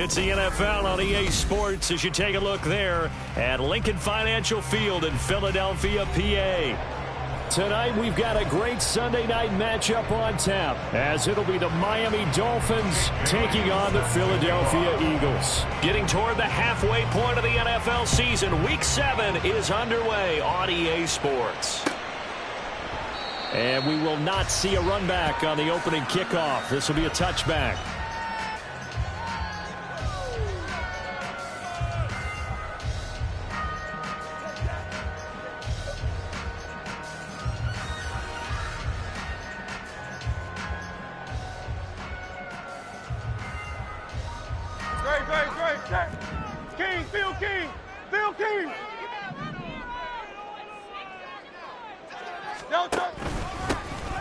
It's the NFL on EA Sports as you take a look there at Lincoln Financial Field in Philadelphia, PA. Tonight we've got a great Sunday night matchup on tap as it'll be the Miami Dolphins taking on the Philadelphia Eagles. Getting toward the halfway point of the NFL season, Week 7 is underway on EA Sports. And we will not see a run back on the opening kickoff. This will be a touchback.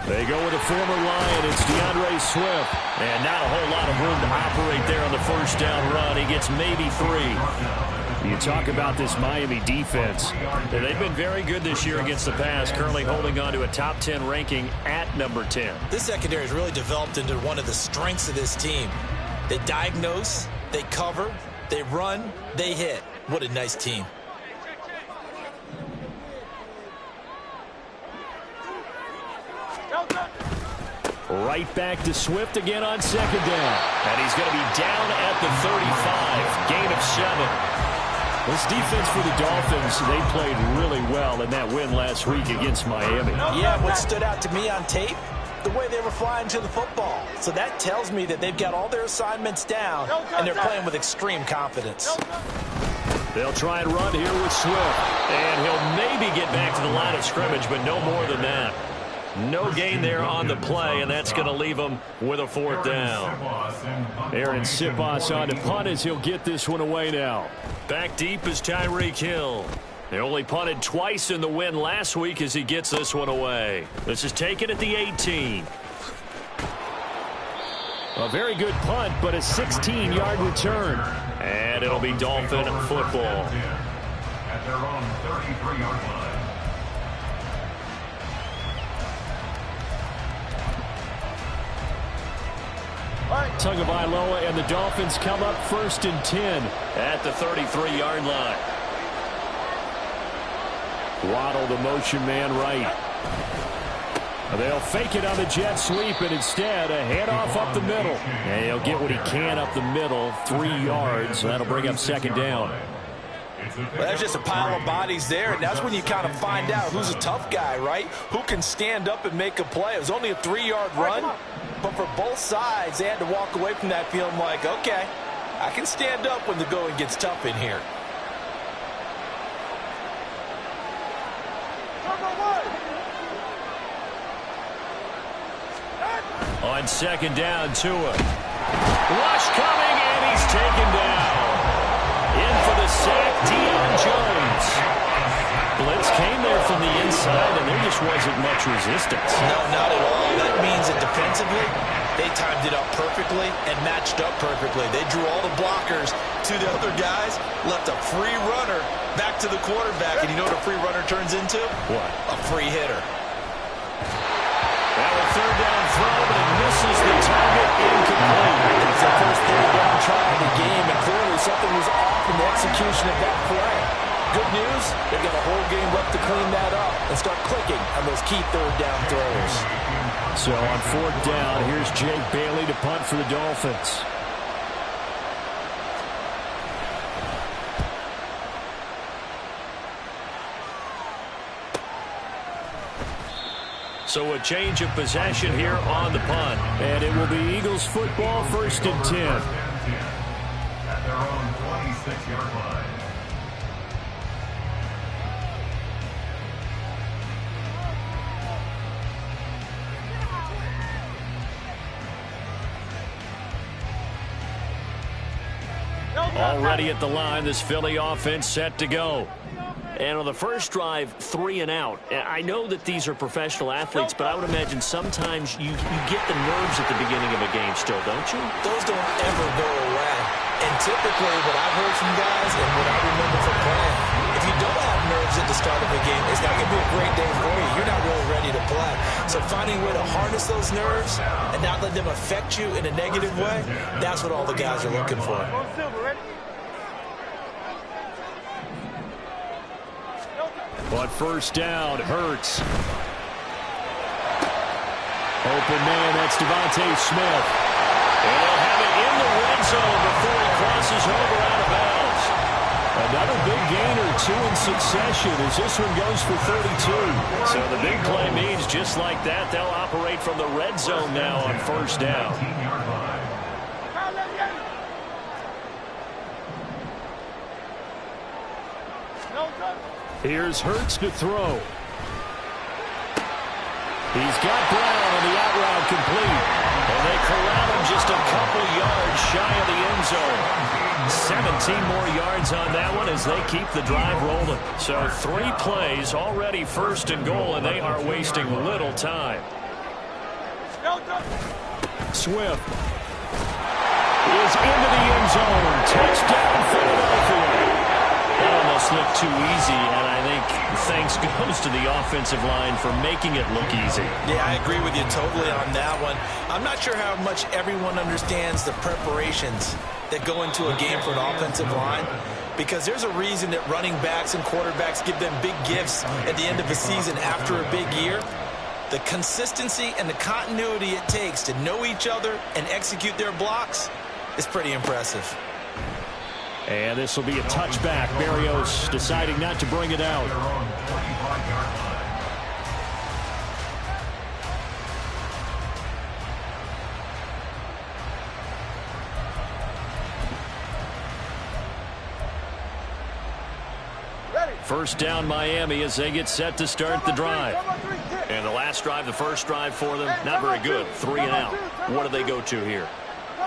They go with a former Lion. It's Swift. And not a whole lot of room to operate there on the first down run. He gets maybe 3. You talk about this Miami defense. They've been very good this year against the pass, currently holding on to a top 10 ranking at number 10. This secondary has really developed into one of the strengths of this team. They diagnose, they cover, they run, they hit. What a nice team. Right back to Swift again on second down. And he's going to be down at the 35. Gain of 7. This defense for the Dolphins, they played really well in that win last week against Miami. Yeah, what stood out to me on tape, the way they were flying to the football. So that tells me that they've got all their assignments down, and they're playing with extreme confidence. They'll try and run here with Swift. And he'll maybe get back to the line of scrimmage, but no more than that. No gain there on the play, and that's going to leave him with a 4th down. Aaron Siposs on to punt as he'll get this one away now. Back deep is Tyreek Hill. They only punted twice in the win last week as he gets this one away. This is taken at the 18. A very good punt, but a 16-yard return. And it'll be Dolphin football. At their own 33-yard line. Tagovailoa and the Dolphins come up 1st and 10 at the 33-yard line. Waddle, the motion man, right. They'll fake it on the jet sweep, and instead a handoff up the middle. And he'll get what he can up the middle, 3 yards. That'll bring up 2nd down. Well, that's just a pile of bodies there, and that's when you kind of find out who's a tough guy, right? Who can stand up and make a play. It was only a 3-yard run, but for both sides, they had to walk away from that feeling like, okay, I can stand up when the going gets tough in here. On 2nd down, Tua. Rush coming, and he's taken down. In for the sack, Deion Jones. Blitz came there from the inside, and there just wasn't much resistance. No, not at all. That means that defensively, they timed it up perfectly and matched up perfectly. They drew all the blockers to the other guys, left a free runner back to the quarterback, and you know what a free runner turns into? What? A free hitter. Now a 3rd down throw, but it misses the target, incomplete. It's the first 3rd down try of the game, and clearly something was off in the execution of that play. Good news, they've got a whole game left to clean that up and start clicking on those key 3rd down throws. So on 4th down, here's Jake Bailey to punt for the Dolphins. So a change of possession here on the punt. And it will be Eagles football, 1st and 10. At their own 26-yard line. Already at the line, this Philly offense set to go. And on the first drive, 3 and out. I know that these are professional athletes, but I would imagine sometimes you get the nerves at the beginning of a game still, don't you? Those don't ever go away. And typically what I've heard from guys and what I remember from playing, if you don't have nerves at the start of a game, it's not going to be a great day for you. You're not really ready to play. So finding a way to harness those nerves and not let them affect you in a negative way, that's what all the guys are looking for. On first down, Hurts. Open man, that's Devontae Smith. And they'll have it in the red zone before he crosses over out of bounds. Another big gain or two in succession as this one goes for 32. So the big play means just like that, they'll operate from the red zone now on first down. Here's Hurts to throw. He's got Brown on the out route complete. And they corral him just a couple yards shy of the end zone. 17 more yards on that one as they keep the drive rolling. So 3 plays already first and goal, and they are wasting little time. Swift is into the end zone. Touchdown, Philadelphia. That almost looked too easy, and I think thanks goes to the offensive line for making it look easy. Yeah, I agree with you totally on that one. I'm not sure how much everyone understands the preparations that go into a game for an offensive line, because there's a reason that running backs and quarterbacks give them big gifts at the end of a season after a big year. The consistency and the continuity it takes to know each other and execute their blocks is pretty impressive. And this will be a touchback. Berrios deciding not to bring it out. First down Miami as they get set to start the drive. And the last drive, the first drive for them, not very good. 3 and out. What do they go to here?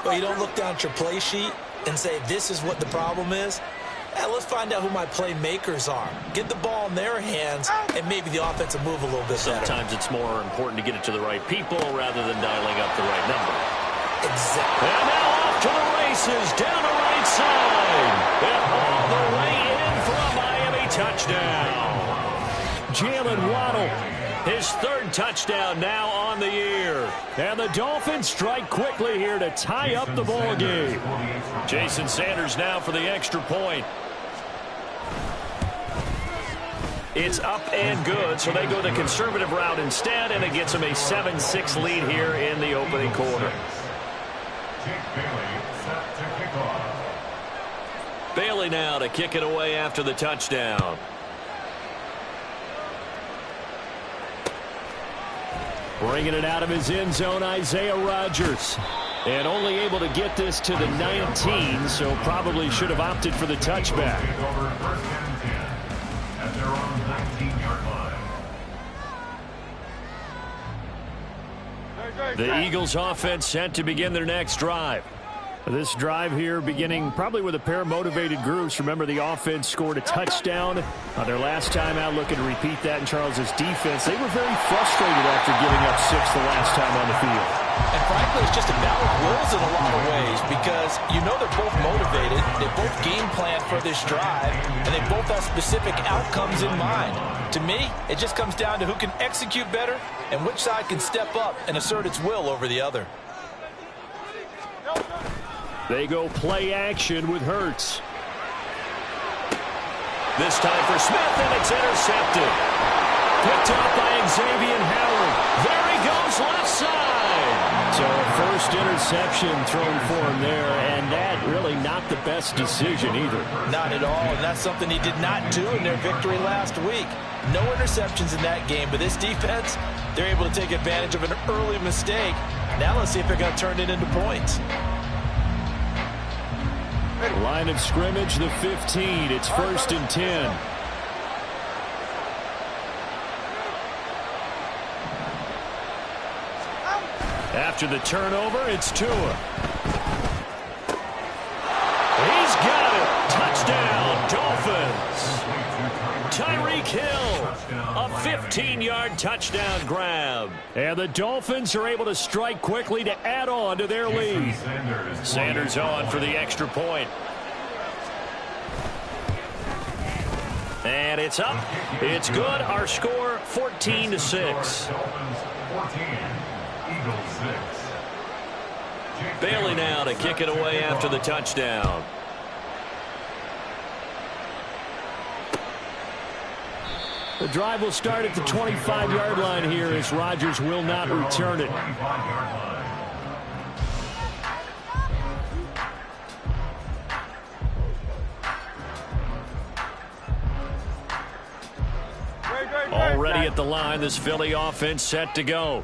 Well, you don't look down at your play sheet and say, this is what the problem is. Let's find out who my playmakers are. Get the ball in their hands, and maybe the offense will move a little bit better. Sometimes it's more important to get it to the right people rather than dialing up the right number. Exactly. And now off to the races, down the right side. And all the way in for a Miami touchdown. Jalen Waddle, his 3rd touchdown now on the year. And the Dolphins strike quickly here to tie up the ball game. Jason Sanders now for the extra point. It's up and good, so they go the conservative route instead, and it gets them a 7-6 lead here in the opening quarter. Bailey now to kick it away after the touchdown. Bringing it out of his end zone, Isaiah Rodgers. And only able to get this to the 19, so probably should have opted for the touchback. The Eagles offense set to begin their next drive. This drive here beginning probably with a pair of motivated groups. Remember, the offense scored a touchdown their last time out. Looking to repeat that in Charles's defense. They were very frustrated after giving up 6 the last time on the field. And frankly, it's just a battle of wills in a lot of ways, because you know they're both motivated. They both game plan for this drive, and they both have specific outcomes in mind. To me, it just comes down to who can execute better and which side can step up and assert its will over the other. They go play action with Hurts. This time for Smith, and it's intercepted. Picked up by Xavier Howard. There he goes left side. So first interception thrown for him there, and that really not the best decision either. Not at all, and that's something he did not do in their victory last week. No interceptions in that game, but this defense, they're able to take advantage of an early mistake. Now let's see if they're going to turn it into points. Line of scrimmage, the 15. It's 1st and 10. After the turnover, it's Tua. He's got it. Touchdown, Dolphins. Tyreek Hill, a 15-yard touchdown grab. And the Dolphins are able to strike quickly to add on to their lead. Sanders on for the extra point. And it's up. It's good. Our score, 14-6. Dolphins 14, Eagles 6. Bailey now to kick it away after the touchdown. The drive will start at the 25-yard line here as Rodgers will not return it. Already at the line, this Philly offense set to go.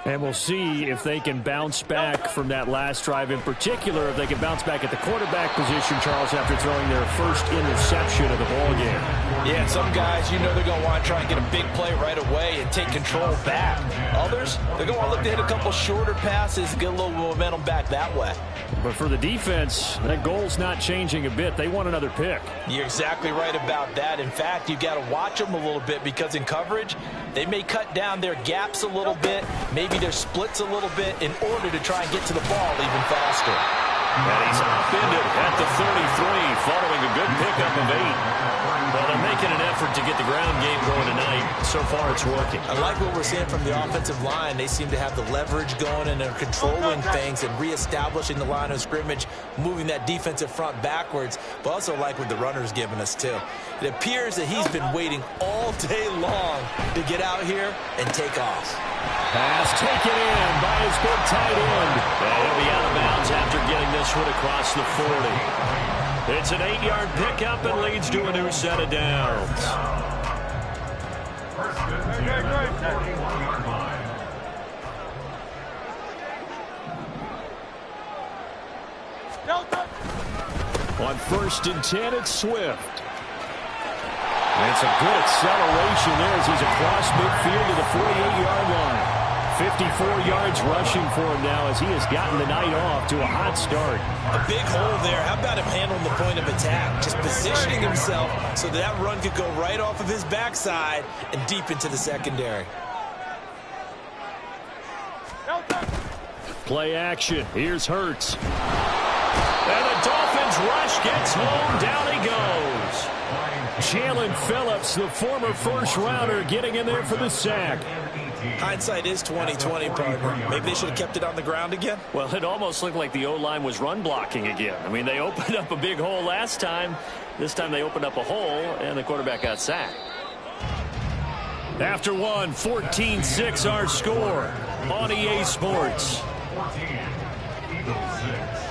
And we'll see if they can bounce back from that last drive, in particular if they can bounce back at the quarterback position, Charles, after throwing their first interception of the ball game. Yeah, some guys, you know they're going to want to try and get a big play right away and take control back. Others, they're going to want to look to hit a couple shorter passes and get a little momentum back that way. But for the defense, that goal's not changing a bit. They want another pick. You're exactly right about that. In fact, you've got to watch them a little bit because in coverage, they may cut down their gaps a little bit, maybe their splits a little bit in order to try and get to the ball even faster. And he's upended at the 33 following a good pickup of 8. Well, they're making an effort to get the ground game going tonight. So far, it's working. I like what we're seeing from the offensive line. They seem to have the leverage going and they're controlling things and reestablishing the line of scrimmage, moving that defensive front backwards, but also like what the runner's giving us, too. It appears that he's been waiting all day long to get out here and take off. Pass taken in by his big tight end. And he'll be out of bounds after getting this one across the 40. It's an 8-yard pickup and leads to a new set of downs. First and 10 at the 41-yard line. On 1st and 10, it's Swift. And it's a good acceleration there as he's across midfield to the 48-yard line. 54 yards rushing for him now as he has gotten the night off to a hot start. A big hole there. How about him handling the point of attack? Just positioning himself so that run could go right off of his backside and deep into the secondary. Play action. Here's Hurts. And the Dolphins rush gets home. Down he goes. Jalen Phillips, the former first-rounder, getting in there for the sack. Hindsight is 20/20, partner. Maybe they should have kept it on the ground again. Well, it almost looked like the O-line was run blocking again. I mean, they opened up a big hole last time. This time they opened up a hole, and the quarterback got sacked. After one, 14-6 our score on EA Sports. 14, Eagles 6.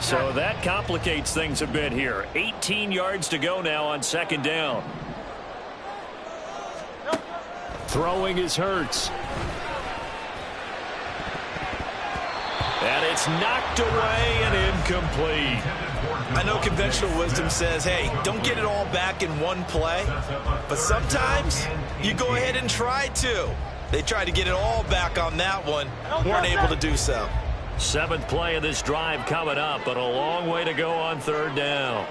So that complicates things a bit here. 18 yards to go now on 2nd down. Throwing is Hurts. And it's knocked away and incomplete. I know conventional wisdom says, hey, don't get it all back in one play. But sometimes you go ahead and try to. They tried to get it all back on that one. Weren't able to do so. 7th play of this drive coming up, but a long way to go on 3rd down.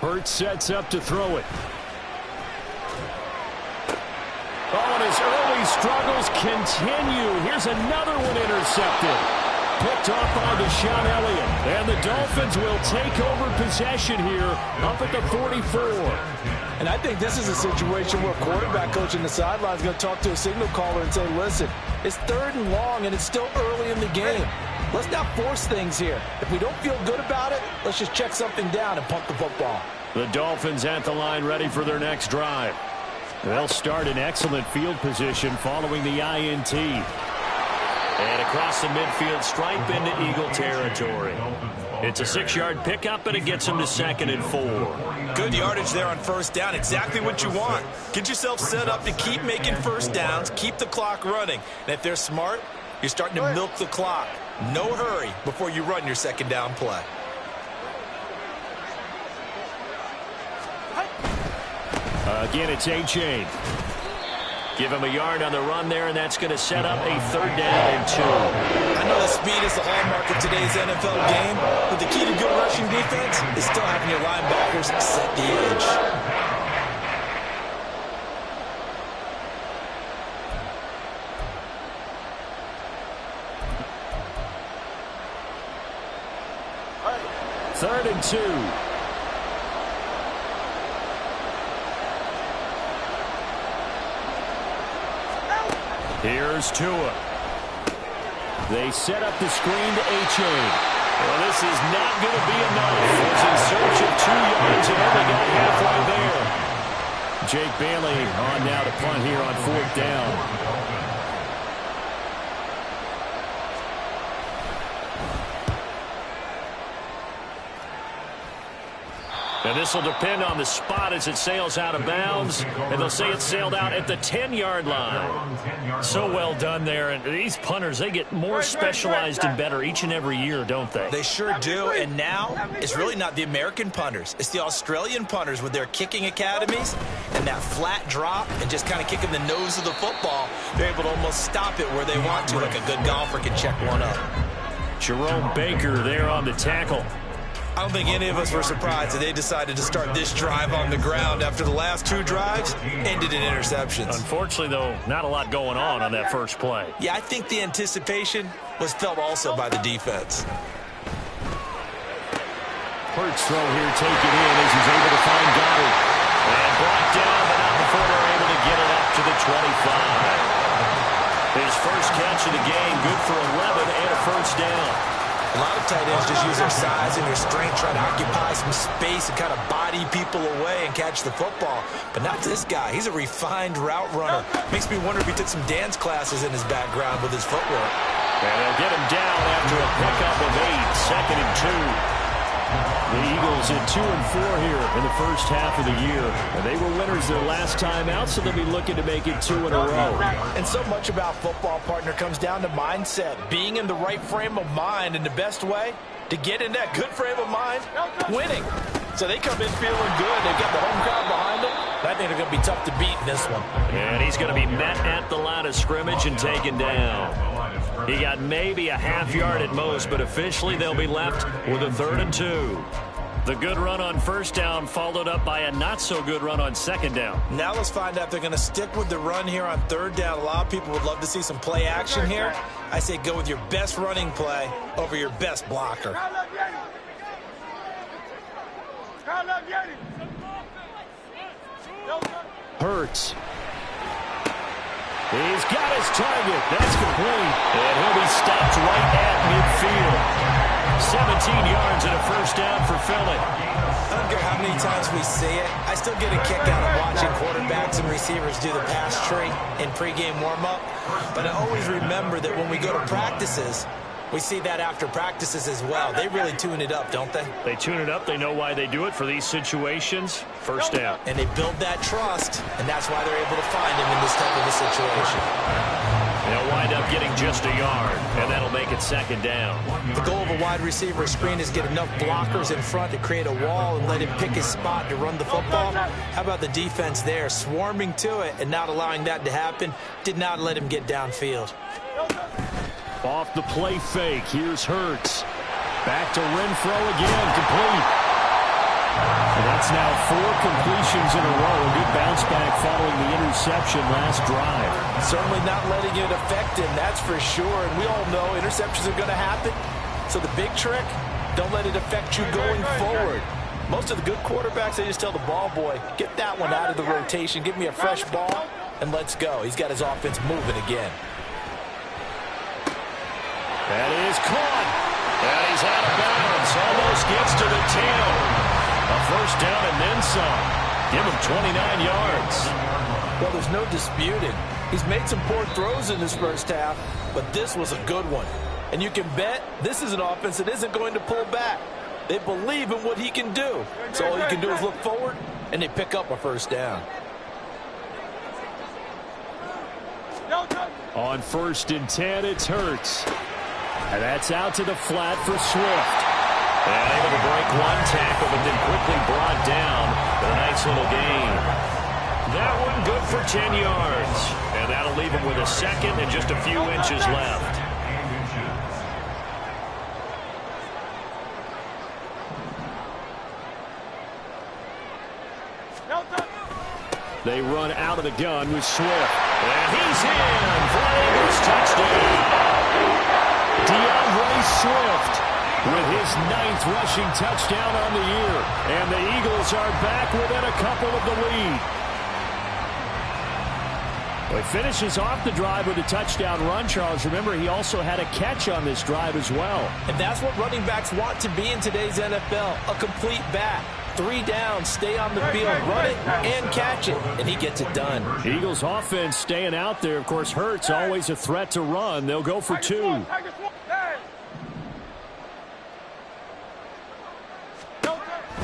Hurts sets up to throw it. Oh, and his early struggles continue. Here's another one intercepted. Picked off by Deshaun Elliott. And the Dolphins will take over possession here up at the 44. And I think this is a situation where a quarterback coach in the sideline is going to talk to a signal caller and say, listen, it's 3rd and long and it's still early in the game. Let's not force things here. If we don't feel good about it, let's just check something down and punt the football. The Dolphins at the line ready for their next drive. They'll start in excellent field position following the INT. And across the midfield stripe into Eagle territory. It's a 6-yard pickup, and it gets them to 2nd and 4. Good yardage there on 1st down. Exactly what you want. Get yourself set up to keep making 1st downs, keep the clock running. And if they're smart, you're starting to milk the clock. No hurry before you run your 2nd down play. Again, it's A-Chain. Give him a yard on the run there, and that's going to set up a 3rd down and 2. I know that speed is the hallmark of today's NFL game, but the key to good rushing defense is still having your linebackers set the edge. Third and 2. Here's Tua. They set up the screen to A-Chain. Well, this is not going to be enough. Was in search of 2 yards and only got halfway there. Jake Bailey on now to punt here on 4th down. And this will depend on the spot as it sails out of bounds. And they'll say it sailed out at the 10-yard line. So well done there. And these punters, they get more specialized and better each and every year, don't they? They sure do. And now it's really not the American punters. It's the Australian punters with their kicking academies and that flat drop and just kind of kicking the nose of the football. They're able to almost stop it where they want to, like a good golfer can check one up. Jerome Baker there on the tackle. I don't think any of us were surprised that they decided to start this drive on the ground after the last 2 drives ended in interceptions. Unfortunately, though, not a lot going on that first play. Yeah, I think the anticipation was felt also by the defense. Hurts throw here taken in as he's able to find Goddard. And brought down, but not before they're able to get it up to the 25. His first catch of the game, good for 11 and a first down. A lot of tight ends just use their size and their strength, try to occupy some space and kind of body people away and catch the football. But not this guy. He's a refined route runner. Makes me wonder if he took some dance classes in his background with his footwork. And they'll get him down after a pickup of 8, 2nd and 2. The Eagles at 2 and 4 here in the first half of the year. And they were winners their last time out, so they'll be looking to make it 2 in a row. And so much about football, partner, comes down to mindset. Being in the right frame of mind, and the best way to get in that good frame of mind, winning. So they come in feeling good. They've got the home crowd behind them. I think they're going to be tough to beat in this one. And he's going to be met at the line of scrimmage and taken down. He got maybe a half yard at most, but officially they'll be left with a 3rd and 2. The good run on first down followed up by a not-so-good run on second down. Now let's find out if they're going to stick with the run here on 3rd down. A lot of people would love to see some play action here. I say go with your best running play over your best blocker. Hurts. He's got his target. That's complete. And he'll be stopped right at midfield. 17 yards and a first down for Philly. I don't care how many times we see it. I still get a kick out of watching quarterbacks and receivers do the pass tree in pregame warm-up. But I always remember that when we go to practices, we see that after practices as well. They really tune it up, don't they? They tune it up. They know why they do it for these situations. First down. And they build that trust, and that's why they're able to find him in this type of a situation. They'll wind up getting just a yard, and that'll make it 2nd down. The goal of a wide receiver screen is get enough blockers in front to create a wall and let him pick his spot to run the football. How about the defense there, swarming to it and not allowing that to happen? Did not let him get downfield. Off the play fake, here's Hurts. Back to Renfro again, complete. And that's now 4 completions in a row. A good bounce back following the interception last drive. Certainly not letting it affect him, that's for sure. And we all know interceptions are going to happen. So the big trick, don't let it affect you going forward. Most of the good quarterbacks, they just tell the ball boy, get that one out of the rotation, give me a fresh ball, and let's go. He's got his offense moving again. That is caught. And he's out of bounds. Almost gets to the 10. A first down and then some. Give him 29 yards. Well, there's no disputing. He's made some poor throws in this first half, but this was a good one. And you can bet this is an offense that isn't going to pull back. They believe in what he can do. So all you can do is look forward, and they pick up a first down. On 1st and 10, it's Hurts. And that's out to the flat for Swift. And able to break one tackle, but then quickly brought down for a nice little gain. That one good for 10 yards. And that'll leave him with a second and just a few inches left. They run out of the gun with Swift. And he's in for an Eagles touchdown. DeAndre Swift with his 9th rushing touchdown on the year. And the Eagles are back within a couple of the lead. Well, he finishes off the drive with a touchdown run, Charles. Remember, he also had a catch on this drive as well. And that's what running backs want to be in today's NFL, a complete back. 3 down, stay on the field, run it, and catch it, and he gets it done. Eagles offense staying out there. Of course, Hurts always a threat to run. They'll go for 2.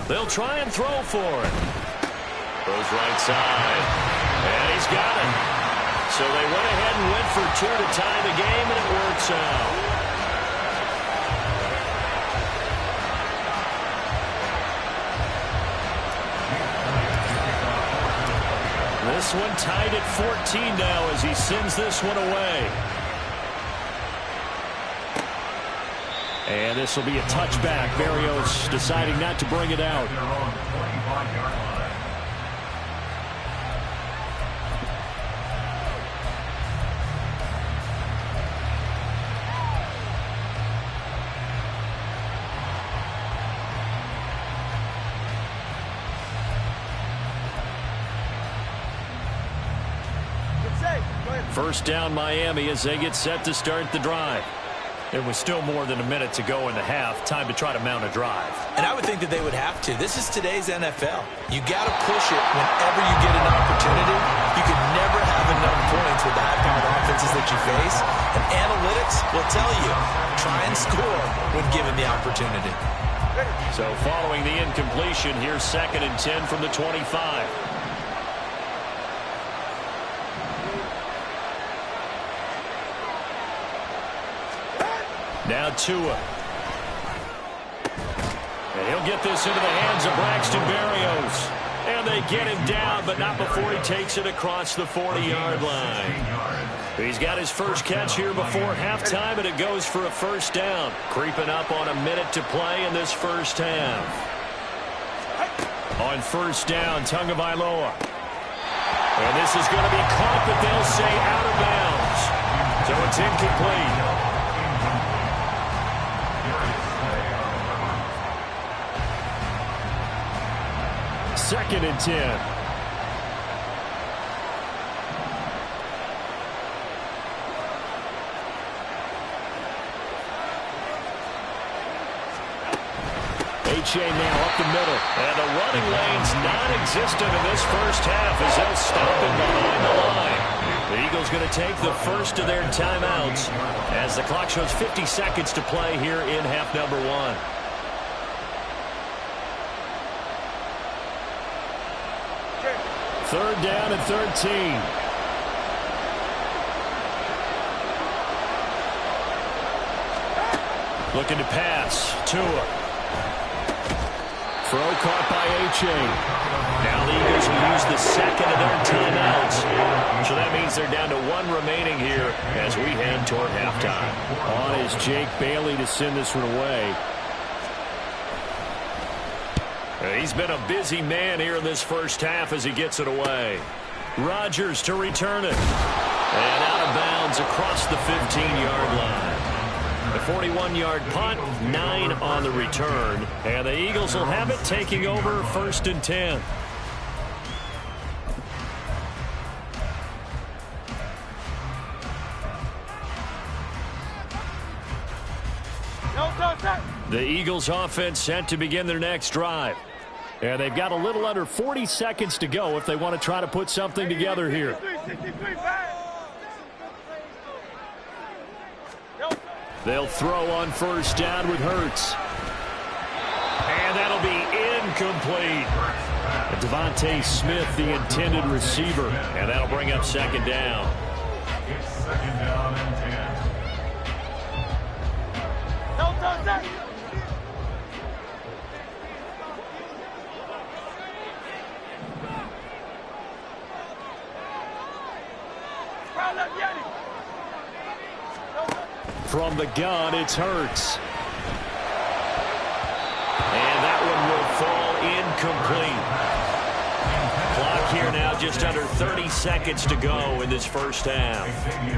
They'll try and throw for it. Goes right side, and he's got it. So they went ahead and went for 2 to tie the game, and it works out. This one tied at 14 now as he sends this one away. And this will be a touchback. Berrios deciding not to bring it out. First down Miami as they get set to start the drive. There was still more than a minute to go in the half. Time to try to mount a drive. And I would think that they would have to. This is today's NFL. You got to push it whenever you get an opportunity. You can never have enough points with the high-powered offenses that you face. And analytics will tell you, try and score when given the opportunity. So following the incompletion, here's 2nd and 10 from the 25. Now Tua. And he'll get this into the hands of Braxton Berrios. And they get him down, but not before he takes it across the 40-yard line. He's got his first catch here before halftime, and it goes for a first down. Creeping up on a minute to play in this first half. On first down, Tagovailoa. And this is going to be caught, but they'll say out of bounds. So it's incomplete. 2nd and 10. H.A. now up the middle. And the running lane's non-existent in this first half as they'll stop him behind the line. The Eagles going to take the first of their timeouts as the clock shows 50 seconds to play here in half number 1. Third down and 13. Looking to pass. Tua. Throw caught by H.A. Now the Eagles will use the second of their timeouts. So that means they're down to 1 remaining here as we head toward halftime. On is Jake Bailey to send this one away. He's been a busy man here in this first half as he gets it away. Rodgers to return it. And out of bounds across the 15-yard line. A 41-yard punt, 9 on the return. And the Eagles will have it taking over 1st and 10. The Eagles offense set to begin their next drive. And they've got a little under 40 seconds to go if they want to try to put something together here. They'll throw on first down with Hurts. And that'll be incomplete. And Devontae Smith, the intended receiver. And that'll bring up 2nd down. It's 2nd down and 10. From the gun, it's Hurts. And that one will fall incomplete. Clock here now, just under 30 seconds to go in this first half.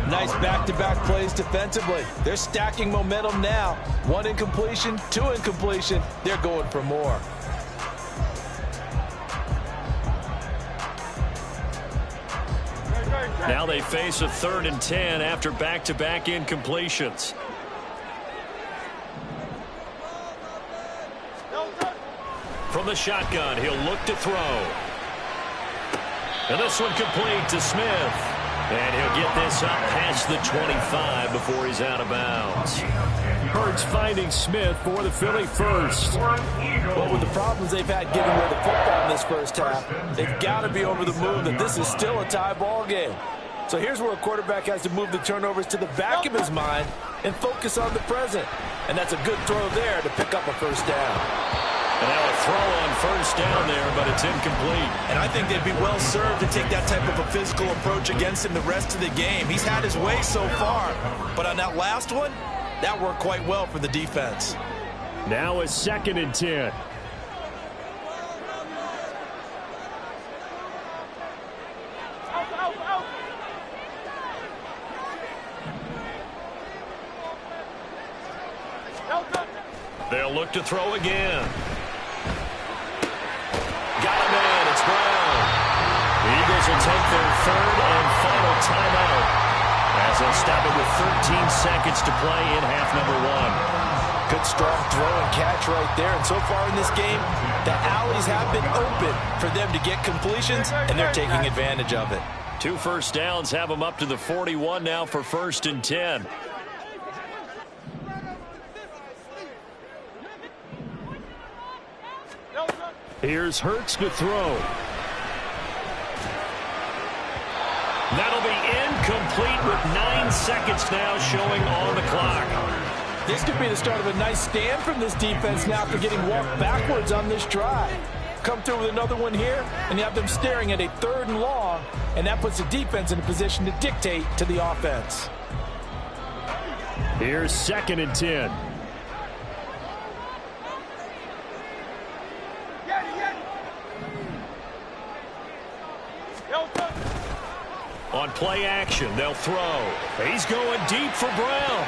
Nice back-to-back plays defensively. They're stacking momentum now. 1 incompletion, 2 incompletion. They're going for more. Now they face a 3rd and 10 after back-to-back incompletions. From the shotgun, he'll look to throw. And this one complete to Smith. And he'll get this up past the 25 before he's out of bounds. Hurts finding Smith for the Philly first. But with the problems they've had getting rid of the football in this first half, they've got to be over the moon that this is still a tie ball game. So here's where a quarterback has to move the turnovers to the back of his mind and focus on the present. And that's a good throw there to pick up a first down. And now a throw on first down there, but it's incomplete. And I think they'd be well served to take that type of a physical approach against him the rest of the game. He's had his way so far, but on that last one, that worked quite well for the defense. Now a 2nd and 10. They'll look to throw again. Got him in. It's Brown. The Eagles will take their 3rd and final timeout as they'll stop it with 13 seconds to play in half number 1. Good strong throw and catch right there. And so far in this game, the alleys have been open for them to get completions, and they're taking advantage of it. 2 first downs have them up to the 41 now for 1st and 10. Here's Hurts to throw. That'll be incomplete with 9 seconds now showing on the clock. This could be the start of a nice stand from this defense now after getting walked backwards on this drive. Come through with another one here, and you have them staring at a 3rd and long, and that puts the defense in a position to dictate to the offense. Here's 2nd and 10. On play action, they'll throw. He's going deep for Brown.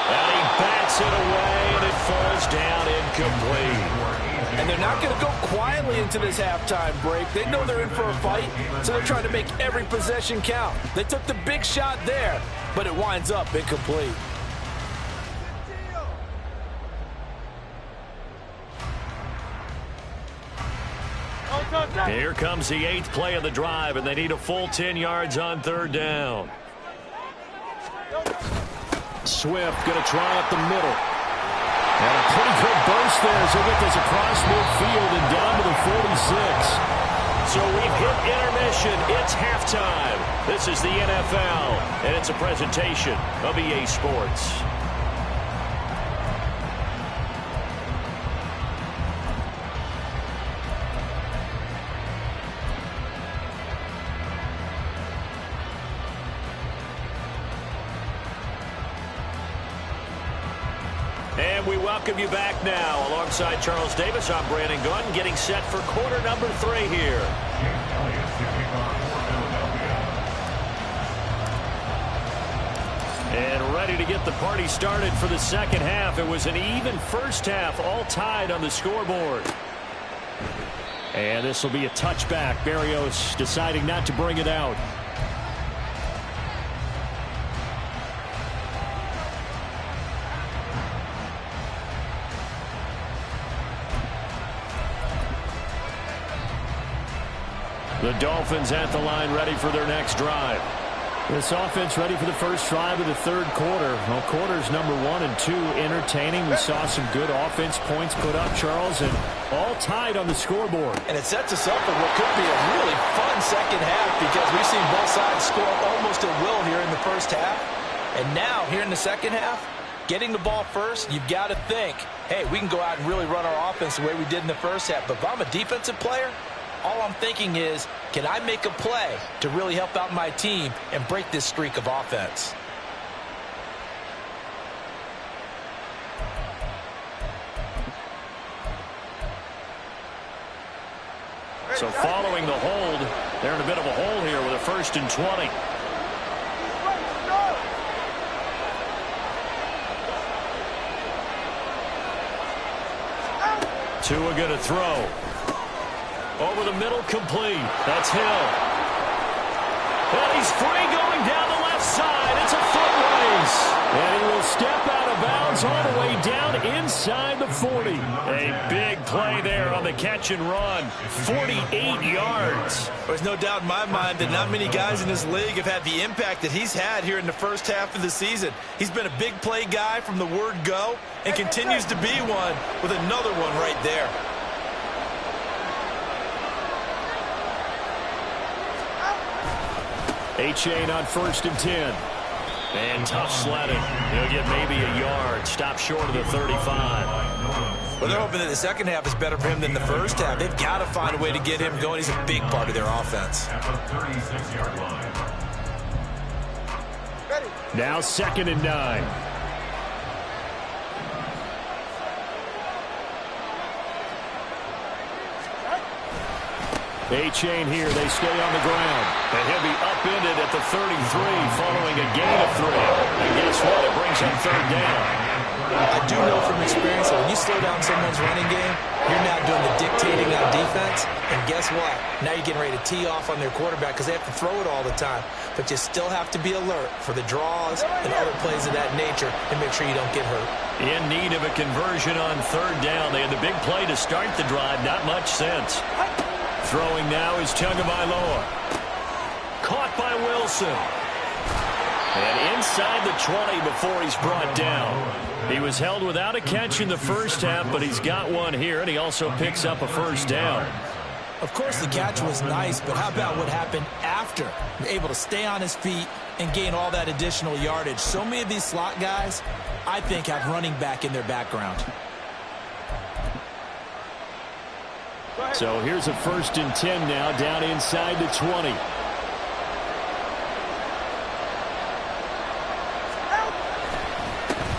And he bats it away, and it falls down incomplete. And they're not going to go quietly into this halftime break. They know they're in for a fight, so they're trying to make every possession count. They took the big shot there, but it winds up incomplete. Here comes the 8th play of the drive, and they need a full 10 yards on 3rd down. Swift going to try up the middle. And a pretty good burst there as he'll get this across midfield and down to the 46. So we've hit intermission. It's halftime. This is the NFL, and it's a presentation of EA Sports. And we welcome you back now. Alongside Charles Davis, I'm Brandon Gunn, getting set for quarter number 3 here. And ready to get the party started for the second half. It was an even first half, all tied on the scoreboard. And this will be a touchback. Berrios deciding not to bring it out. The Dolphins at the line ready for their next drive. This offense ready for the first drive of the 3rd quarter. Well, quarters number 1 and 2 entertaining. We saw some good offense points put up, Charles, and all tied on the scoreboard. And it sets us up for what could be a really fun second half because we've seen both sides score almost at will here in the first half. And now, here in the second half, getting the ball first, you've got to think, hey, we can go out and really run our offense the way we did in the first half. But if I'm a defensive player, all I'm thinking is, can I make a play to really help out my team and break this streak of offense? So following the hold, they're in a bit of a hole here with a 1st and 20. Tua going to throw. Over the middle, complete. That's Hill. And he's free going down the left side. It's a foot race. And he will step out of bounds all the way down inside the 40. A big play there on the catch and run. 48 yards. There's no doubt in my mind that not many guys in this league have had the impact that he's had here in the first half of the season. He's been a big play guy from the word go and continues to be one with another one right there. A-Chain on 1st and 10. And tough sledding. He'll get maybe a yard. Stop short of the 35. Well, they're hoping that the second half is better for him than the first half. They've got to find a way to get him going. He's a big part of their offense. At the 36-yard line. Now 2nd and 9. A-Chain here. They stay on the ground. And he'll be upended at the 33 following a gain of 3. And guess what? It brings up 3rd down. I do know from experience that when you slow down someone's running game, you're now doing the dictating on defense. And guess what? Now you're getting ready to tee off on their quarterback because they have to throw it all the time. But you still have to be alert for the draws and other plays of that nature and make sure you don't get hurt. In need of a conversion on 3rd down. They had the big play to start the drive. Not much sense. Throwing now is Tagovailoa. Caught by Wilson. And inside the 20 before he's brought down. He was held without a catch in the first half, but he's got one here, and he also picks up a 1st down. Of course, the catch was nice, but how about what happened after? Able to stay on his feet and gain all that additional yardage. So many of these slot guys, I think, have running back in their background. So here's a 1st and 10 now, down inside the 20.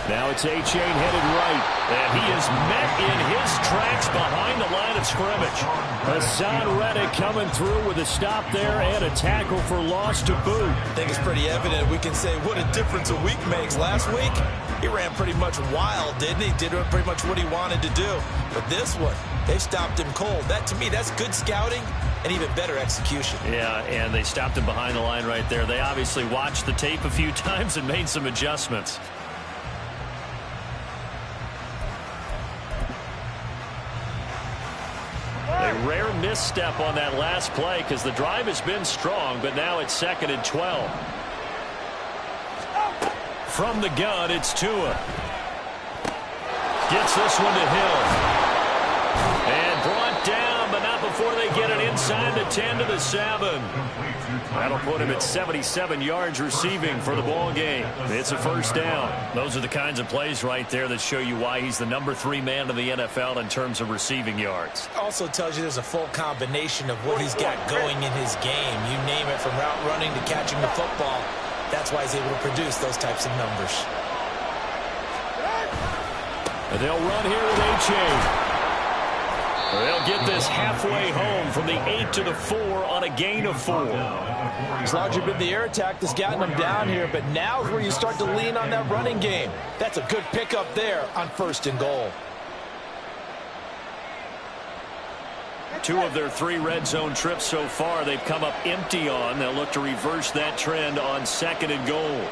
Now it's A-Chain headed right. And he is met in his tracks behind the line of scrimmage. Hassan Reddick coming through with a stop there and a tackle for loss to boot. I think it's pretty evident. We can say what a difference a week makes. Last week, he ran pretty much wild, didn't he? Did pretty much what he wanted to do. But this one, they've stopped him cold. That, to me, that's good scouting and even better execution. Yeah, and they stopped him behind the line right there. They obviously watched the tape a few times and made some adjustments. A rare misstep on that last play because the drive has been strong, but now it's 2nd and 12. From the gun, it's Tua. Gets this one to Hill. And brought down, but not before they get it inside the 10 to the 7. That'll put him at 77 yards receiving for the ball game. It's a 1st down. Those are the kinds of plays right there that show you why he's the number 3 man in the NFL in terms of receiving yards. Also tells you there's a full combination of what he's got going in his game. You name it, from route running to catching the football. That's why he's able to produce those types of numbers. And they'll run here with A-Chain. They'll get this halfway home from the 8 to the 4 on a gain of 4. It's largely been the air attack that's gotten them down here, but now is where you start to lean on that running game. That's a good pickup there on 1st and goal. 2 of their 3 red zone trips so far they've come up empty on. They'll look to reverse that trend on 2nd and goal.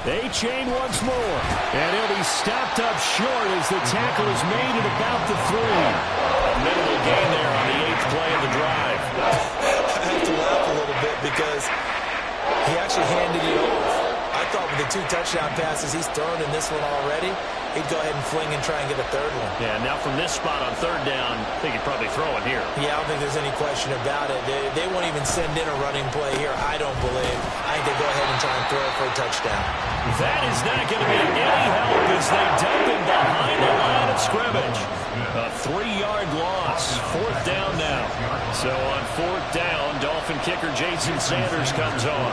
A-Chain once more. And he'll be stopped up short as the tackle is made at about the 3. A minimal gain there on the 8th play of the drive. I have to laugh a little bit because he actually handed it off. I thought with the 2 touchdown passes he's thrown in this one already, he'd go ahead and fling and try and get a 3rd one. Yeah, now from this spot on 3rd down, I think he'd probably throw it here. Yeah, I don't think there's any question about it. They won't even send in a running play here, I don't believe. I think they go ahead and try and throw it for a touchdown. That is not going to be any help as they dump him behind the line of scrimmage. A 3-yard loss. 4th down now. So on 4th down, Dolphin kicker Jason Sanders comes on.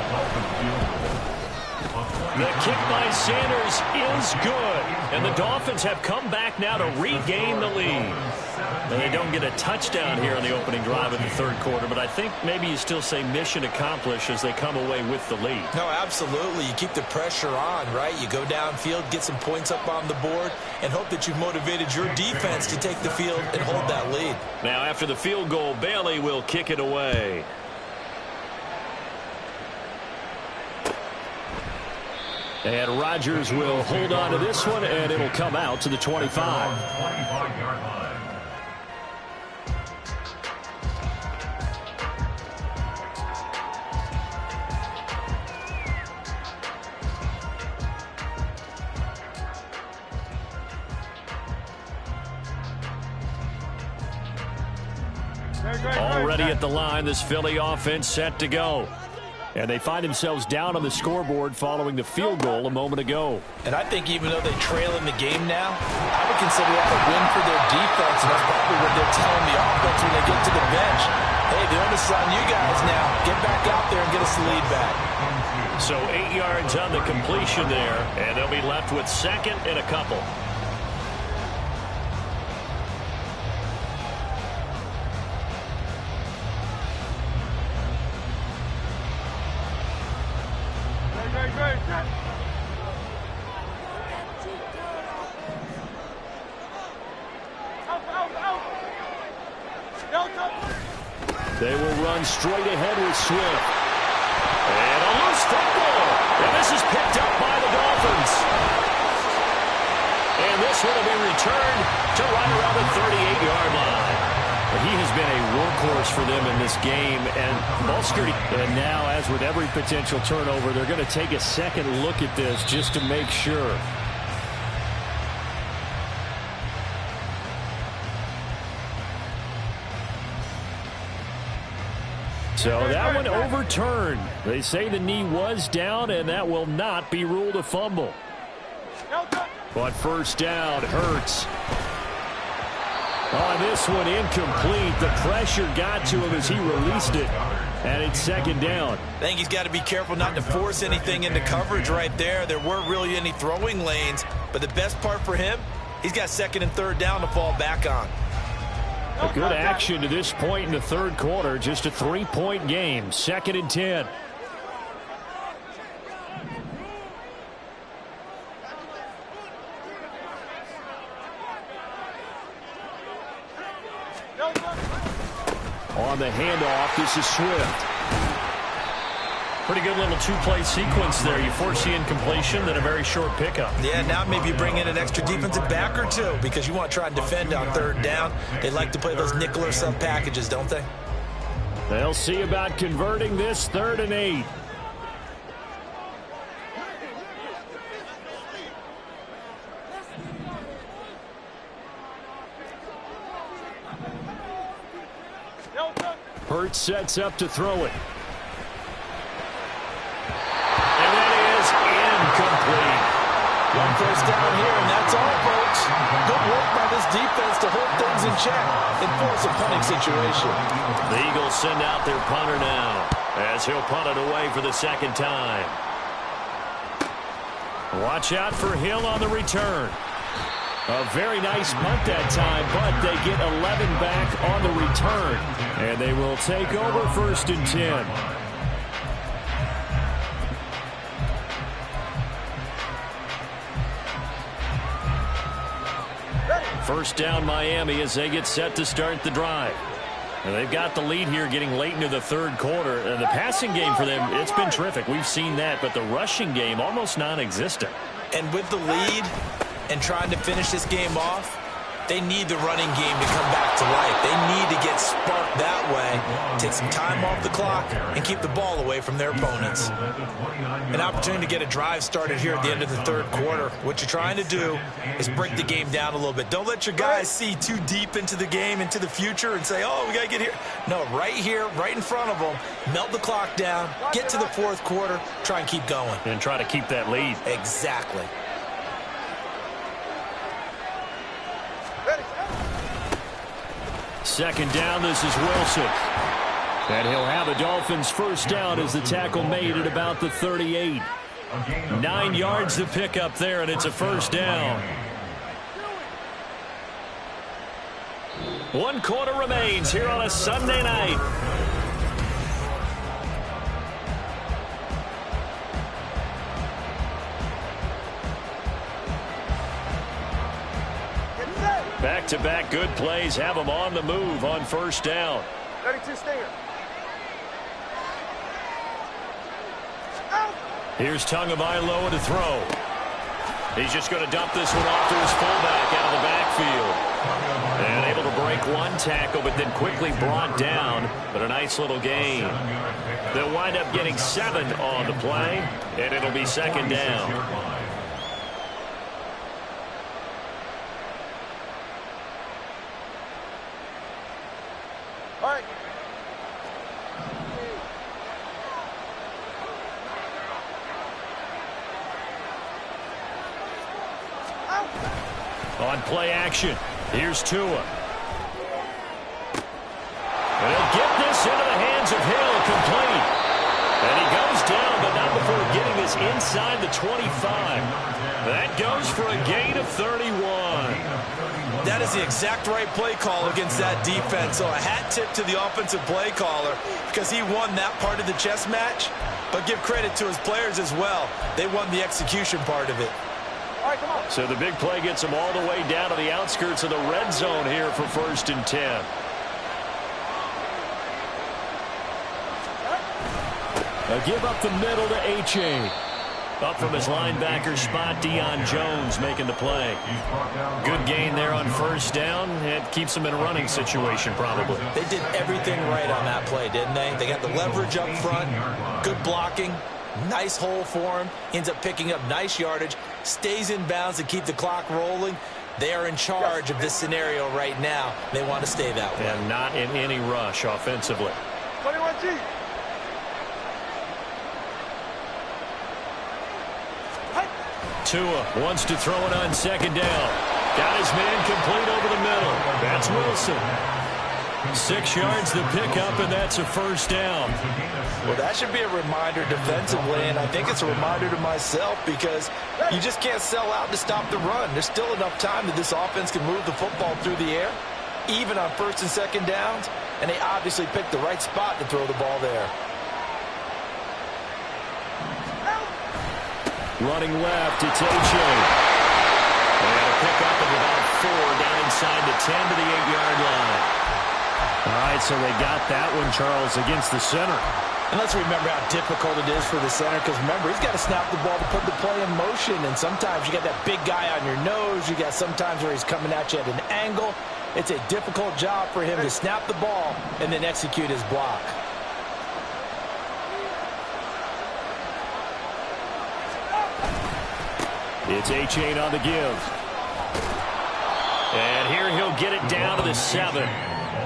The kick by Sanders is good. And the Dolphins have come back now to regain the lead. And they don't get a touchdown here in the opening drive of the third quarter, but I think maybe you still say mission accomplished as they come away with the lead. No, absolutely. You keep the pressure on, right? You go downfield, get some points up on the board, and hope that you've motivated your defense to take the field and hold that lead. Now, after the field goal, Bailey will kick it away. And Rodgers will hold on to this one, and it'll come out to the 25. 25-yard line. Already at the line, this Philly offense set to go. And they find themselves down on the scoreboard following the field goal a moment ago. And I think even though they trail in the game now, I would consider that a win for their defense, and that's probably what they're telling the offense when they get to the bench. Hey, the onus is on you guys now. Get back out there and get us the lead back. So 8 yards on the completion there, and they'll be left with second and a couple. They will run straight ahead with Swift. And a loose football. And this is picked up by the Dolphins. And this one will be returned to right around the 38-yard line. But he has been a workhorse for them in this game. And ball security. And now, as with every potential turnover, they're going to take a second look at this just to make sure. So that one overturned. They say the knee was down, and that will not be ruled a fumble. But first down, Hurts. On this one, incomplete. The pressure got to him as he released it. And it's second down. I think he's got to be careful not to force anything into coverage right there. There weren't really any throwing lanes. But the best part for him, he's got second and third down to fall back on. A good action to this point in the third quarter. Just a 3-point game. Second and 10. On the handoff, this is Swift. Pretty good little two-play sequence there. You force the incompletion, then a very short pickup. Yeah, now maybe you bring in an extra defensive back or two because you want to try and defend on third down. They like to play those nickel or sub packages, don't they? They'll see about converting this 3rd and 8. Hurts sets up to throw it. And that is incomplete. One first down here, and that's all, folks. Good work by this defense to hold things in check and force a punting situation. The Eagles send out their punter now as he'll punt it away for the second time. Watch out for Hill on the return. A very nice punt that time, but they get 11 back on the return. And they will take over 1st and 10. First down Miami as they get set to start the drive. And they've got the lead here getting late into the third quarter. And the passing game for them, it's been terrific. We've seen that, but the rushing game almost non-existent. And with the lead and trying to finish this game off, they need the running game to come back to life. They need to get sparked that way, take some time off the clock, and keep the ball away from their opponents. An opportunity to get a drive started here at the end of the third quarter. What you're trying to do is break the game down a little bit. Don't let your guys see too deep into the game, into the future, and say, oh, we got to get here. No, right here, right in front of them, melt the clock down, get to the fourth quarter, try and keep going. And try to keep that lead. Exactly. Second down, this is Wilson. And he'll have a Dolphins first down as the tackle made at about the 38. 9 yards to pick up there, and it's a first down. 1 quarter remains here on a Sunday night. Back-to-back good plays have them on the move on first down. 32 Stinger. Here's Tagovailoa to throw. He's just going to dump this one off to his fullback out of the backfield. And able to break 1 tackle, but then quickly brought down. But a nice little gain. They'll wind up getting 7 on the play, and it'll be second down. All right. On play action, here's Tua. And he'll get this into the hands of Hill, complete. And he goes down, but not before getting this inside the 25. That goes for a gain of 31. That is the exact right play call against that defense. So a hat tip to the offensive play caller because he won that part of the chess match. But give credit to his players as well. They won the execution part of it. All right, come on. So the big play gets them all the way down to the outskirts of the red zone here for 1st and 10. A give up the middle to H.A. Up from his linebacker spot, Deion Jones making the play. Good gain there on first down. It keeps them in a running situation probably. They did everything right on that play, didn't they? They got the leverage up front, good blocking, nice hole for him, ends up picking up nice yardage, stays in bounds to keep the clock rolling. They are in charge of this scenario right now. They want to stay that way. And not in any rush offensively. 21G. Tua wants to throw it on second down. Got his man complete over the middle. That's Wilson. 6 yards to pick up, and that's a first down. Well, that should be a reminder defensively, and I think it's a reminder to myself because you just can't sell out to stop the run. There's still enough time that this offense can move the football through the air, even on 1st and 2nd downs, and they obviously picked the right spot to throw the ball there. Running left, it's H.A. And a pickup of about 4 down inside the 10 to the 8-yard line. All right, so they got that one, Charles, against the center. And let's remember how difficult it is for the center because, remember, he's got to snap the ball to put the play in motion. And sometimes you got that big guy on your nose. You got sometimes where he's coming at you at an angle. It's a difficult job for him to snap the ball and then execute his block. It's H.A. on the give. And here he'll get it down to the 7.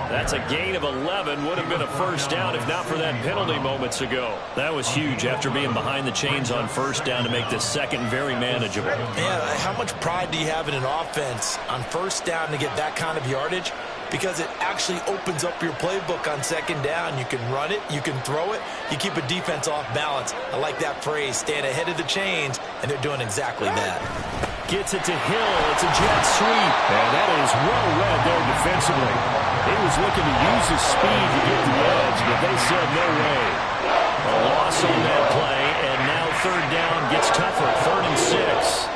That's a gain of 11. Would have been a first down if not for that penalty moments ago. That was huge after being behind the chains on first down to make this second very manageable. Yeah, how much pride do you have in an offense on first down to get that kind of yardage? Because it actually opens up your playbook on second down. You can run it, you can throw it, you keep a defense off balance. I like that phrase, staying ahead of the chains, and they're doing exactly that. Gets it to Hill. It's a jet sweep. And that is well read there defensively. He was looking to use his speed to get the edge, but they said no way. A loss on that play, and now 3rd down gets tougher. 3rd and 6.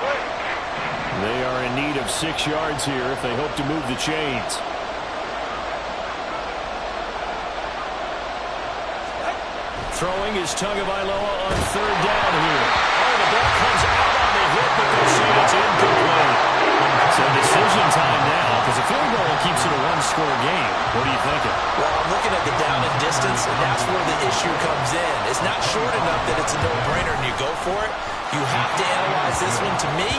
They are in need of 6 yards here if they hope to move the chains. Throwing is Tagovailoa on 3rd down here. Oh, the ball comes out on the hit, but they say it's incomplete. So decision time now, because a field goal keeps it a 1-score game. What are you thinking? Well, I'm looking at the down and distance, and that's where the issue comes in. It's not short enough that it's a no-brainer and you go for it. You have to analyze this one. To me,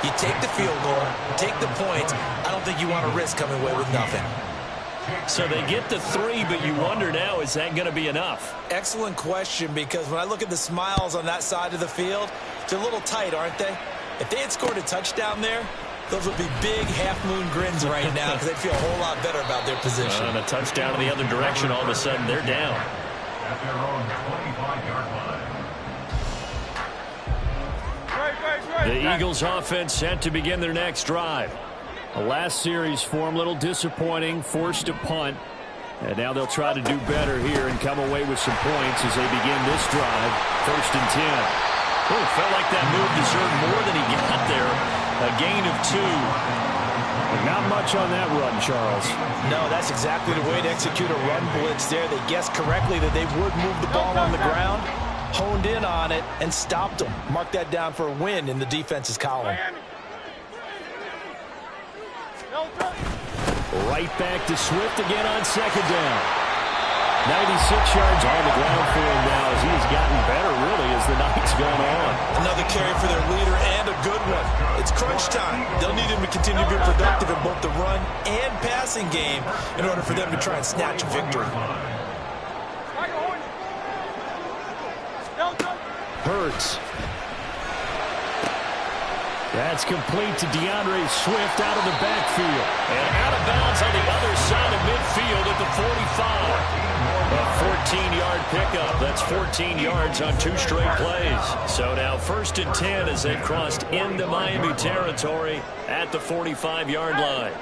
you take the field goal, take the points. I don't think you want to risk coming away with nothing. So they get the 3, but you wonder now, is that going to be enough? Excellent question, because when I look at the smiles on that side of the field, they're a little tight, aren't they? If they had scored a touchdown there, those would be big half-moon grins right now because they'd feel a whole lot better about their position. And a touchdown in the other direction, all of a sudden they're down. At their own 25-yard line. The Eagles offense set to begin their next drive. The last series for them, a little disappointing, forced a punt. And now they'll try to do better here and come away with some points as they begin this drive. 1st and 10. Oh, felt like that move deserved more than he got there. A gain of 2. But not much on that run, Charles. No, that's exactly the way to execute a run blitz there. They guessed correctly that they would move the ball on the ground, honed in on it, and stopped them. Mark that down for a win in the defense's column. Right back to Swift again on 2nd down. 96 yards on the ground for him now as he's gotten better, really, as the night's gone on. Another carry for their leader and a good one. It's crunch time. They'll need him to continue to be productive in both the run and passing game in order for them to try and snatch a victory. Hurts. That's complete to DeAndre Swift out of the backfield. And out of bounds on the other side of midfield at the 45. A 14-yard pickup. That's 14 yards on 2 straight plays. So now 1st and 10 as they've crossed into Miami territory at the 45-yard line.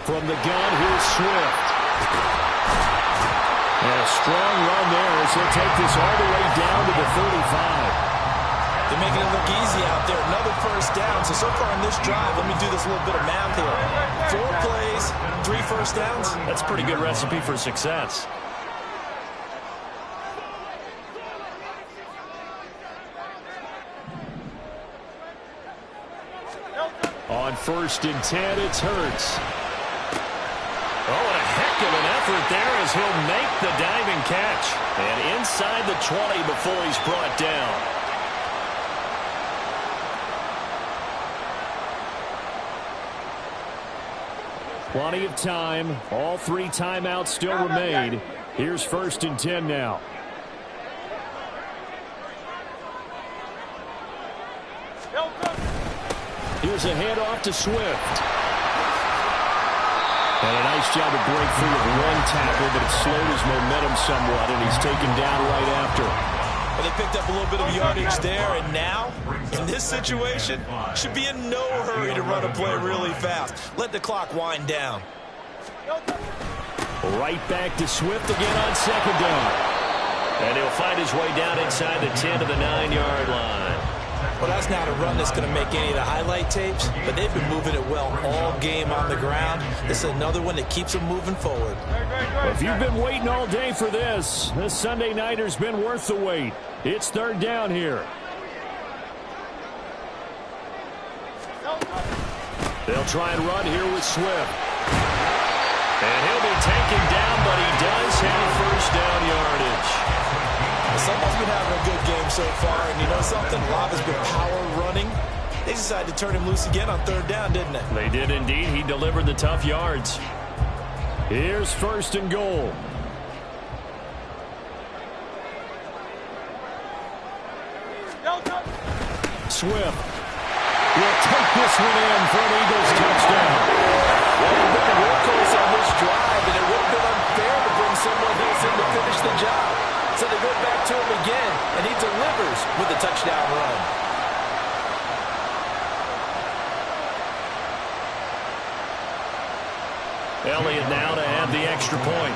From the gun, here's Swift. And a strong run there as he'll take this all the way down to the 35. They're making it look easy out there. Another 1st down. So far in this drive, let me do this little bit of math here. 4 plays, 3 1st downs. That's a pretty good recipe for success. On 1st and 10, it's Hurts. Oh, and a heck of an effort there as he'll make the diving catch. And inside the 20 before he's brought down. Plenty of time. All 3 timeouts still remain. Here's 1st and 10 now. Here's a handoff to Swift. And a nice job to break free of one tackle, but it slowed his momentum somewhat, and he's taken down right after. Well, they picked up a little bit of yardage there, and now, in this situation, should be in no hurry to run a play really fast. Let the clock wind down. Right back to Swift again on 2nd down. And he'll find his way down inside the 10 to the 9-yard line. Well, that's not a run that's going to make any of the highlight tapes, but they've been moving it well all game on the ground. This is another one that keeps them moving forward. Well, if you've been waiting all day for this Sunday nighter's been worth the wait. It's 3rd down here. They'll try and run here with Swift. And he'll be taken down, but he does have 1st down yardage. Someone's been having a good game so far, and you know something? Love has been power running. They decided to turn him loose again on 3rd down, didn't they? They did indeed. He delivered the tough yards. Here's 1st and goal. Swift will take this one in for an Eagles touchdown. Well, he's been the workhorse on this drive, and it would have been unfair to bring someone else in to finish the job. So they go back to him again, and he delivers with a touchdown run. Elliott now to add the extra point.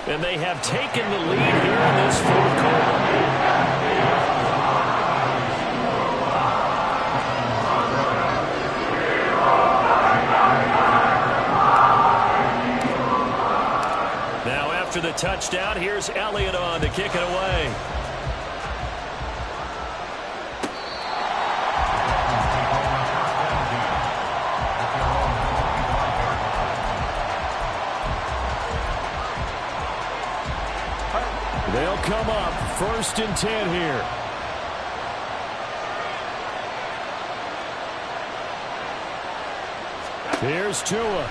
And they have taken the lead here in this 4th quarter. After the touchdown, here's Elliott on to kick it away. They'll come up 1st and 10 here. Here's Tua.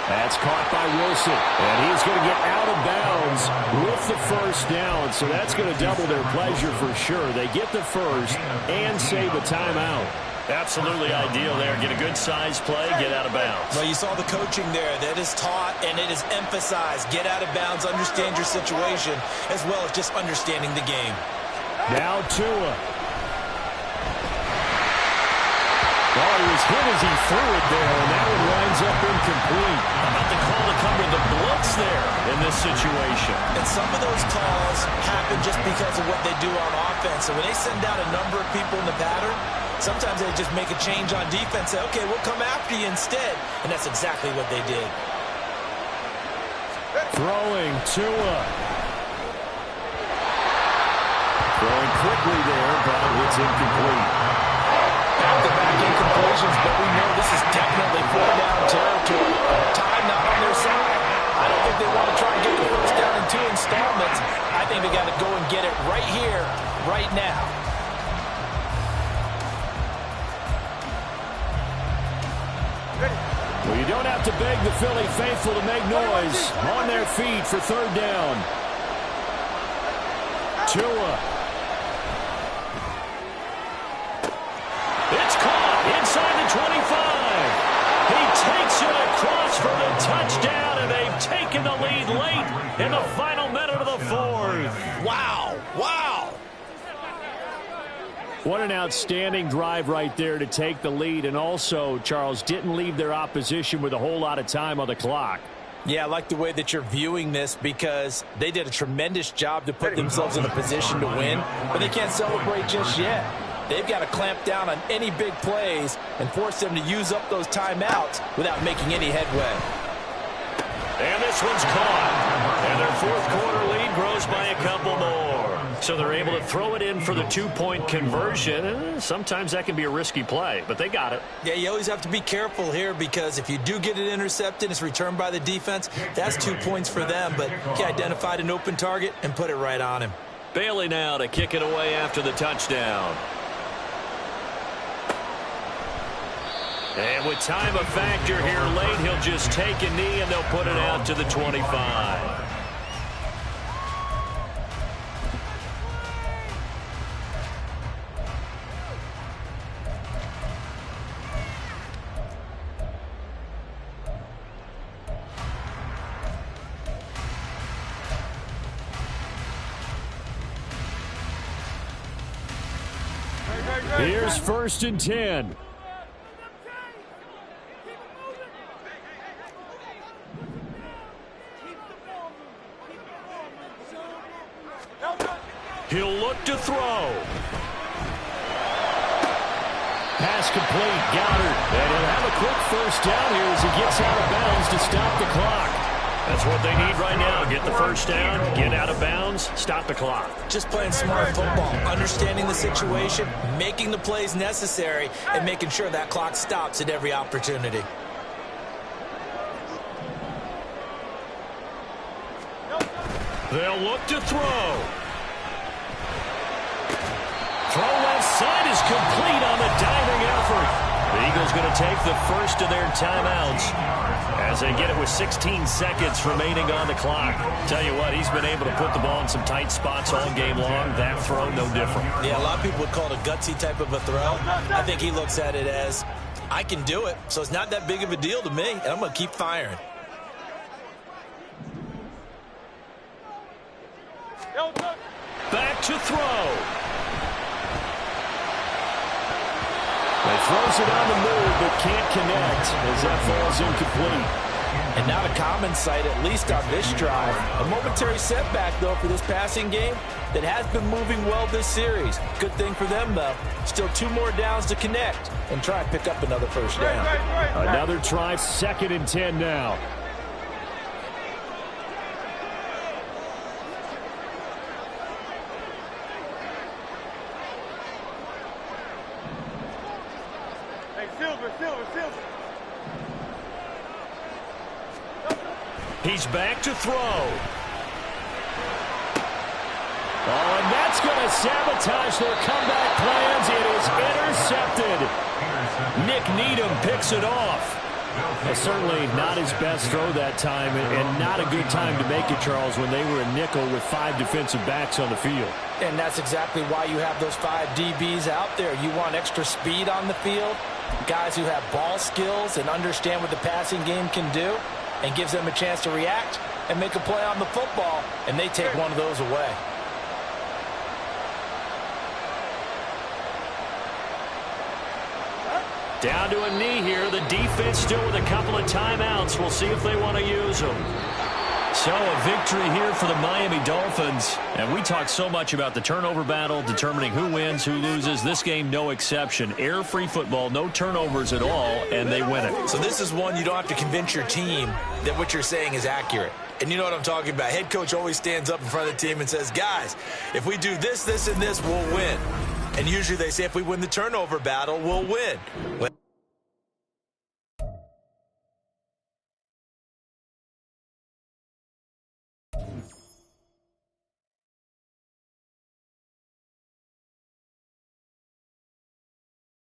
That's caught by Wilson, and he's going to get out of bounds with the 1st down, so that's going to double their pleasure for sure. They get the 1st and save a timeout. Absolutely ideal there. Get a good size play, get out of bounds. Well, you saw the coaching there. That is taught and it is emphasized. Get out of bounds, understand your situation, as well as just understanding the game. Now Tua. Oh, he was hit as he threw it there, and that one winds up incomplete. How about the call to cover the blitz there in this situation? And some of those calls happen just because of what they do on offense. So when they send out a number of people in the pattern, sometimes they just make a change on defense, say, okay, we'll come after you instead. And that's exactly what they did. Throwing Tua. Throwing quickly there, but it's incomplete. Back-to-back incompletions, but we know this is definitely four-down territory. Time not on their side. I don't think they want to try and get the first down in 2 installments. I think they got to go and get it right here, right now. Well, you don't have to beg the Philly faithful to make noise. On their feet for third down. Tua. It's caught inside the 25. He takes it across for the touchdown, and they've taken the lead late in the final minute of the fourth. Wow, wow. What an outstanding drive right there to take the lead, and also, Charles, didn't leave their opposition with a whole lot of time on the clock. Yeah, I like the way that you're viewing this because they did a tremendous job to put themselves in a position to win, but they can't celebrate just yet. They've got to clamp down on any big plays and force them to use up those timeouts without making any headway. And this one's caught. And their fourth quarter lead grows by a couple more. So they're able to throw it in for the 2-point conversion. Sometimes that can be a risky play, but they got it. Yeah, you always have to be careful here because if you do get it intercepted, it's returned by the defense. That's 2 points for them, but he identified an open target and put it right on him. Bailey now to kick it away after the touchdown. And with time a factor here late, he'll just take a knee and they'll put it out to the 25. Here's 1st and 10. He'll look to throw. Pass complete. Goddard. And he'll have a quick first down here as he gets out of bounds to stop the clock. That's what they need right now. Get the first down, get out of bounds, stop the clock. Just playing smart football, understanding the situation, making the plays necessary, and making sure that clock stops at every opportunity. They'll look to throw. Throw left side is complete on the diving effort. The Eagles going to take the first of their timeouts as they get it with 16 seconds remaining on the clock. Tell you what, he's been able to put the ball in some tight spots all game long. That throw, no different. Yeah, a lot of people would call it a gutsy type of a throw. I think he looks at it as, I can do it, so it's not that big of a deal to me, and I'm going to keep firing. Back to throw. He throws it on the move, but can't connect as that falls incomplete. And not a common sight, at least on this drive. A momentary setback, though, for this passing game that has been moving well this series. Good thing for them, though. Still 2 more downs to connect and try and pick up another first down. Another try, 2nd and 10 now. He's back to throw. Oh, and that's going to sabotage their comeback plans. It is intercepted. Nick Needham picks it off. Certainly not his best throw that time, and not a good time to make it, Charles, when they were a nickel with 5 defensive backs on the field. And that's exactly why you have those 5 DBs out there. You want extra speed on the field, guys who have ball skills and understand what the passing game can do, and gives them a chance to react and make a play on the football, and they take one of those away. Down to a knee here. The defense still with a couple of timeouts. We'll see if they want to use them. So a victory here for the Miami Dolphins. And we talked so much about the turnover battle, determining who wins, who loses. This game, no exception. Air-free football, no turnovers at all, and they win it. So this is one you don't have to convince your team that what you're saying is accurate. And you know what I'm talking about. Head coach always stands up in front of the team and says, guys, if we do this, this, and this, we'll win. And usually they say if we win the turnover battle, we'll win.